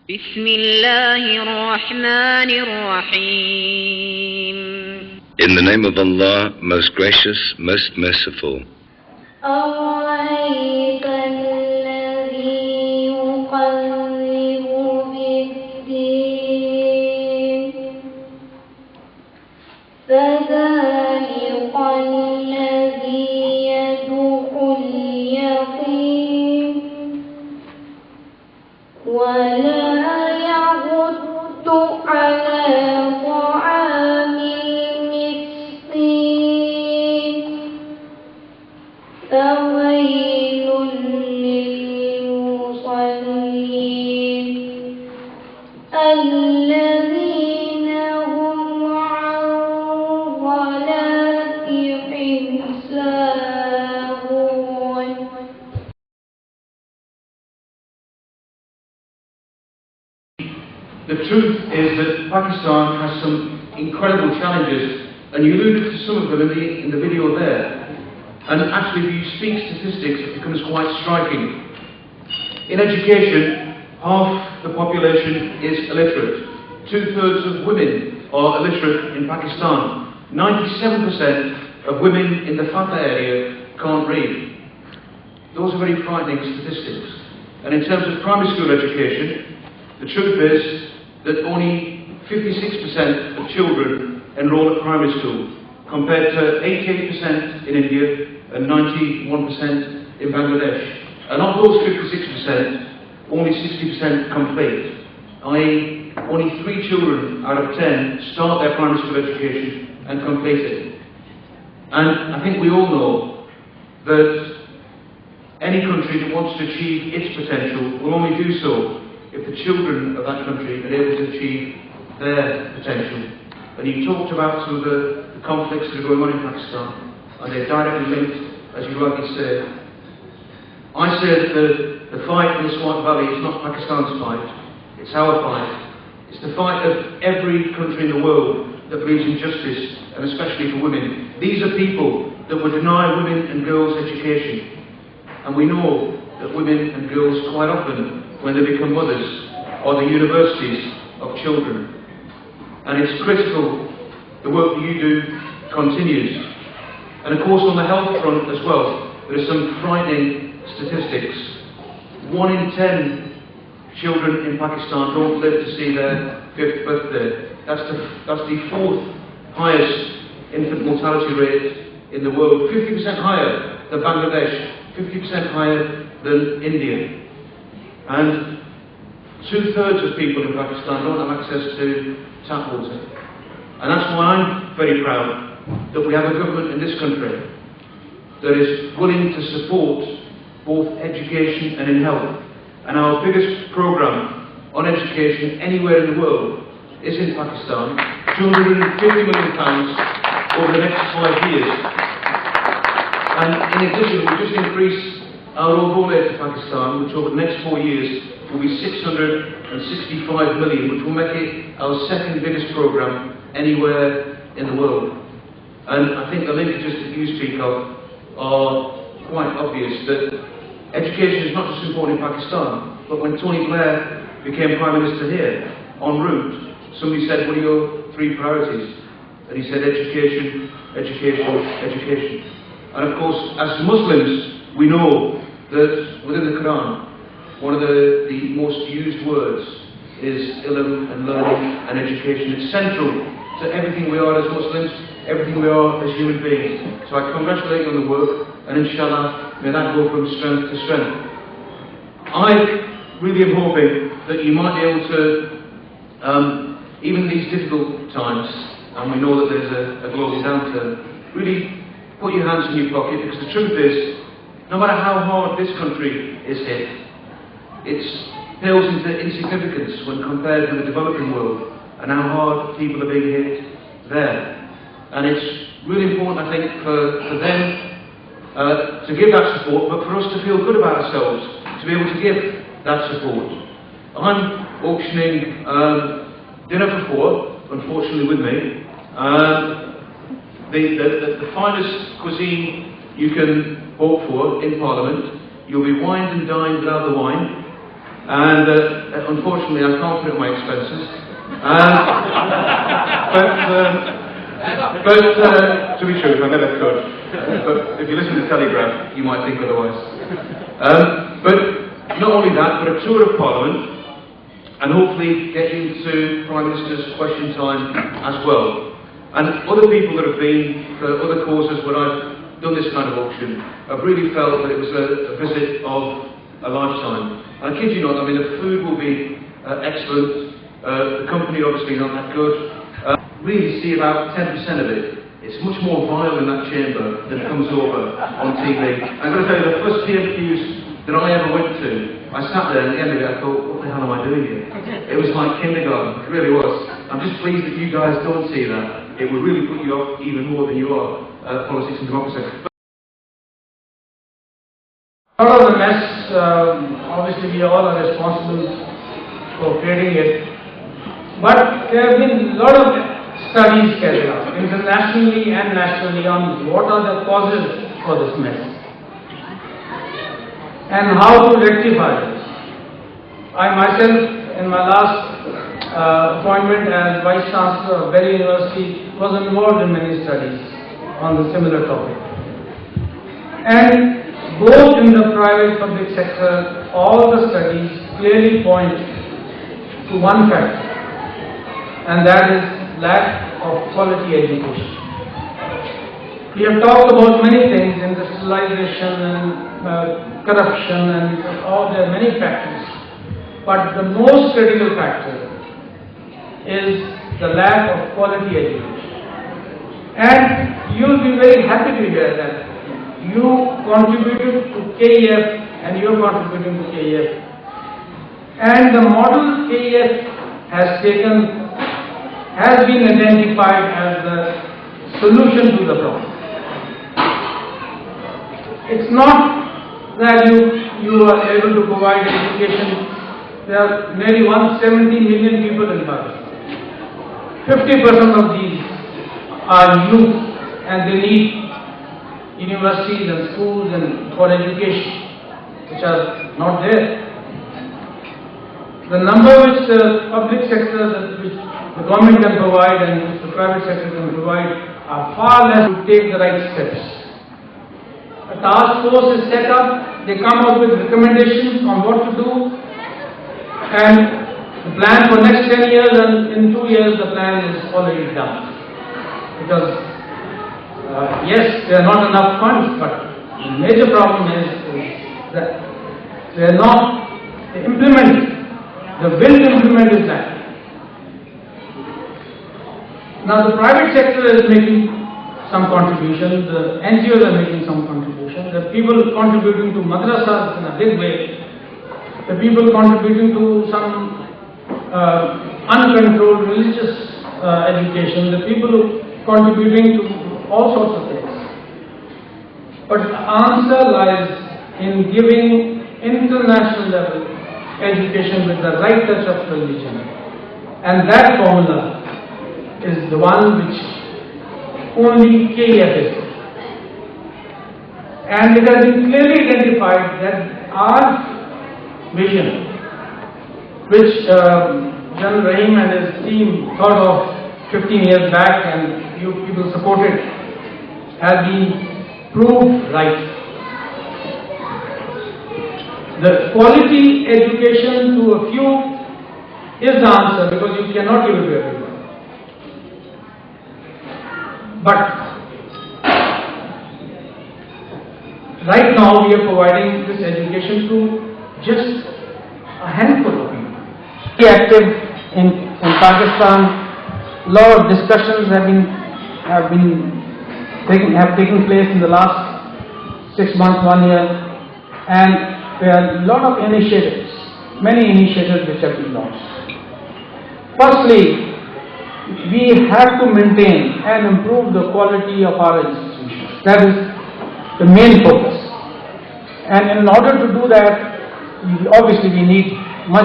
بسم الله الرحمن الرحيم. In the name of Allah, most gracious, most merciful. أرأيت الذي يكذب بالدين فذلك الذي يدعو اليتيم ولا يحض على طعام المسكين فويل للمصلين الذين هم عن صلاتهم ساهون. The truth is that Pakistan has some incredible challenges, and you alluded to some of them in the video there. And actually, if you speak statistics, it becomes quite striking. In education, half the population is illiterate. 2/3 of women are illiterate in Pakistan. 97% of women in the Fatah area can't read. Those are very frightening statistics. And in terms of primary school education, the truth is that only 56% of children enroll at primary school, compared to 88% in India and 91% in Bangladesh. And of those 56%, only 60% complete, i.e. only 3 children out of 10 start their primary school education and complete it. And I think we all know that any country that wants to achieve its potential will only do so if the children of that country are able to achieve their potential. And you talked about some of the conflicts that are going on in Pakistan, and they're directly linked, as you rightly say. I say that the fight in the Swat Valley is not Pakistan's fight, it's our fight. It's the fight of every country in the world that believes in justice, and especially for women. These are people that would deny women and girls education. And we know that women and girls quite often, when they become mothers, are the universities of children. And it's critical the work that you do continues. And of course on the health front as well, there are some frightening statistics. 1 in 10 children in Pakistan don't live to see their 5th birthday. That's the 4th highest infant mortality rate in the world, 50% higher than Bangladesh, 50% higher than India. And 2/3 of people in Pakistan don't have access to tap water. And that's why I'm very proud that we have a government in this country that is willing to support both education and in health. And our biggest programme on education anywhere in the world is in Pakistan, £250 million over the next 5 years. And in addition, we just increased our overall aid to Pakistan, which over the next 4 years will be $665 million, which will make it our 2nd biggest programme anywhere in the world. And I think the linkages that you speak of are quite obvious, that education is not just important in Pakistan, but when Tony Blair became Prime Minister here, en route, somebody said, what are your 3 priorities? And he said, education, education, education. And of course, as Muslims, we know that within the Quran, one of the most used words is ilm and learning and education. It's central to everything we are as Muslims, everything we are as human beings. So I congratulate you on the work, and inshallah, may that go from strength to strength. I really am hoping that you might be able to, even these difficult times, and we know that there's a global downturn, really put your hands in your pocket, because the truth is, no matter how hard this country is hit, it pales into insignificance when compared with the developing world and how hard people are being hit there. And it's really important, I think, for them to give that support, but for us to feel good about ourselves, to be able to give that support. I'm auctioning dinner for 4, unfortunately with me. The finest cuisine you can vote for in Parliament. You'll be wined and dined without the wine. and unfortunately I can't put it on my expenses. But to be true, I never could. But if you listen to the Telegraph, you might think otherwise. But not only that, but a tour of Parliament, and hopefully get into Prime Minister's question time as well. And other people that have been for other causes where I've done this kind of auction have really felt that it was a visit of a lifetime. And I kid you not, I mean the food will be excellent, the company obviously not that good. Really see about 10% of it. It's much more vile in that chamber than it comes over on TV. I'm going to tell you, the first PMQs that I ever went to, I sat there and at the end of it I thought, what the hell am I doing here? It was like kindergarten, it really was. I'm just pleased that you guys don't see that. It will really put you off even more than you are, politics and democracy. Out of the mess, obviously we all are responsible for creating it. But there have been a lot of studies carried out, internationally and nationally, on what are the causes for this mess and how to rectify this. I myself, in my last appointment as Vice Chancellor of Delhi University, was involved in many studies on the similar topic. And both in the private public sector, all the studies clearly point to one factor, and that is lack of quality education. We have talked about many things, industrialization and corruption, and there are many factors. But the most critical factor is the lack of quality education. And you will be very happy to hear that you contributed to KEF and you are contributing to KEF. And the model KEF has been identified as the solution to the problem. It's not that you are able to provide education. There are nearly 170 million people in Pakistan. 50% of these are youth, and they need universities and schools and for education, which are not there. The number which the public sector, which the government can provide and which the private sector can provide, are far less to take the right steps. A task force is set up, they come up with recommendations on what to do, and the plan for next 10 years, and in 2 years the plan is already done. Because yes, there are not enough funds, but the major problem is that they are not implemented. The will to implement is that. Now the private sector is making some contribution, the NGOs are making some contribution, the people contributing to madrasas in a big way, the people contributing to some uncontrolled religious education, the people contributing to all sorts of things. But the answer lies in giving international level education with the right touch of religion. And that formula is the one which only KEF is. And it has been clearly identified that our vision, which General Rahim and his team thought of 15 years back and you people supported, has been proved right. The quality education to a few is the answer, because you cannot give it to everyone. But right now we are providing this education to just a handful of people. Very active in Pakistan. A lot of discussions have taken place in the last 6 months, 1 year, and there are a lot of initiatives, many initiatives which have been launched. Firstly, we have to maintain and improve the quality of our institutions. That is the main focus. And in order to do that, obviously we need